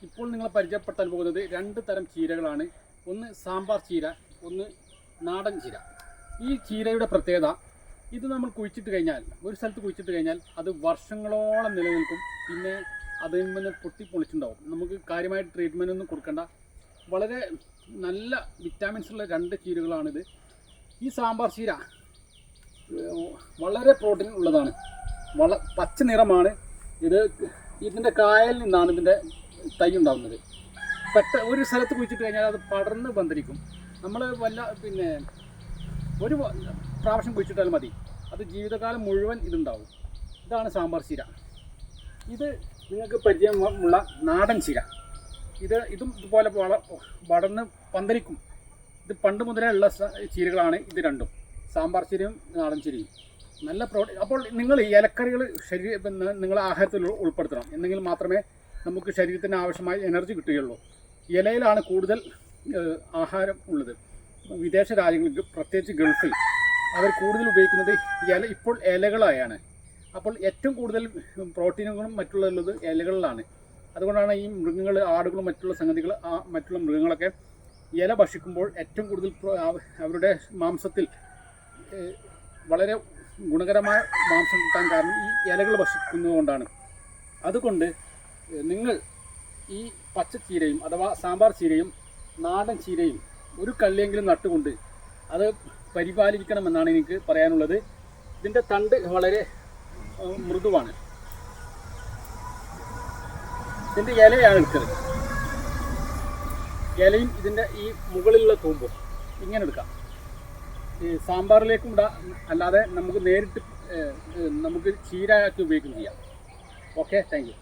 ഇപ്പോൾ നിങ്ങളെ പരിചയപ്പെടുത്താൻ പോകുന്നത് രണ്ട് തരം ചീരകളാണ്. ഒന്ന് സാമ്പാർ ചീര, ഒന്ന് നാടൻ ചീര. ഈ ചീരയുടെ പ്രത്യേകത, ഇത് നമ്മൾ കുഴിച്ചിട്ട് കഴിഞ്ഞാൽ, ഒരു സ്ഥലത്ത് കുഴിച്ചിട്ട് കഴിഞ്ഞാൽ അത് വർഷങ്ങളോളം നിലനിൽക്കും. പിന്നെ അതിൽ നിന്ന് പൊട്ടിപ്പൊളിച്ചുണ്ടാവും. നമുക്ക് കാര്യമായിട്ട് ട്രീറ്റ്മെൻ്റ് ഒന്നും കൊടുക്കേണ്ട. വളരെ നല്ല വിറ്റാമിൻസ് ഉള്ള രണ്ട് ചീരകളാണിത്. ഈ സാമ്പാർ ചീര വളരെ പ്രോട്ടീൻ ഉള്ളതാണ്. പച്ച നിറമാണ്. ഇതിൻ്റെ കായൽ നിന്നാണ് ഇതിൻ്റെ തൈ ഉണ്ടാകുന്നത്. ഒരു സ്ഥലത്ത് കുഴിച്ചിട്ട് കഴിഞ്ഞാൽ അത് പടർന്ന് പന്തലിക്കും. നമ്മൾ ഒരു പ്രാവശ്യം കുഴിച്ചിട്ടാൽ മതി, അത് ജീവിതകാലം മുഴുവൻ ഇതുണ്ടാവും. ഇതാണ് സാമ്പാർ ചീര. ഇത് നിങ്ങൾക്ക് പരിചയമുള്ള നാടൻ ചീര. ഇതും ഇതുപോലെ പടർന്ന് പന്തലിക്കും. ഇത് പണ്ട് മുതലേ ഉള്ള ചീരകളാണ് ഇത് രണ്ടും, സാമ്പാർ ചീരയും നാടൻ ചീരയും. നല്ല പ്രോട്ടീൻ. അപ്പോൾ നിങ്ങൾ ഈ ഇലക്കറികൾ നിങ്ങളെ ആഹാരത്തിൽ ഉൾപ്പെടുത്തണം. എന്നെങ്കിൽ മാത്രമേ നമുക്ക് ശരീരത്തിന് ആവശ്യമായ എനർജി കിട്ടുകയുള്ളൂ. ഇലയിലാണ് കൂടുതൽ ആഹാരം ഉള്ളത്. വിദേശ രാജ്യങ്ങൾക്ക്, പ്രത്യേകിച്ച് ഗൾഫിൽ, അവർ കൂടുതൽ ഉപയോഗിക്കുന്നത് ഇപ്പോൾ ഇലകളായാണ്. അപ്പോൾ ഏറ്റവും കൂടുതൽ പ്രോട്ടീനുകളും മറ്റുള്ളത് ഇലകളിലാണ്. അതുകൊണ്ടാണ് ഈ മൃഗങ്ങൾ, ആടുകളും മറ്റുള്ള സംഗതികൾ, മറ്റുള്ള മൃഗങ്ങളൊക്കെ ഇല ഭക്ഷിക്കുമ്പോൾ ഏറ്റവും കൂടുതൽ അവരുടെ മാംസത്തിൽ വളരെ ഗുണകരമായ മാംസം കിട്ടാൻ കാരണം ഈ ഇലകൾ ഭക്ഷിക്കുന്നതുകൊണ്ടാണ്. അതുകൊണ്ട് നിങ്ങൾ ഈ പച്ചച്ചീരയും അഥവാ സാമ്പാർ ചീരയും നാടൻ ചീരയും ഒരു കള്ളിയെങ്കിലും നട്ടുകൊണ്ട് അത് പരിപാലിക്കണമെന്നാണ് എനിക്ക് പറയാനുള്ളത്. ഇതിൻ്റെ തണ്ട് വളരെ മൃദുവാണ്. ഇതിൻ്റെ ഇലയാണ് എടുക്കുന്നത്. ഇലയും ഇതിൻ്റെ ഈ മുകളിലുള്ള തൂമ്പും ഇങ്ങനെ എടുക്കാം. ഈ സാമ്പാറിലേക്കും ഇടാം, അല്ലാതെ നമുക്ക് നേരിട്ട് നമുക്ക് ചീരയാക്കി ഉപയോഗിക്കുകയും ചെയ്യാം. Okay, thank you.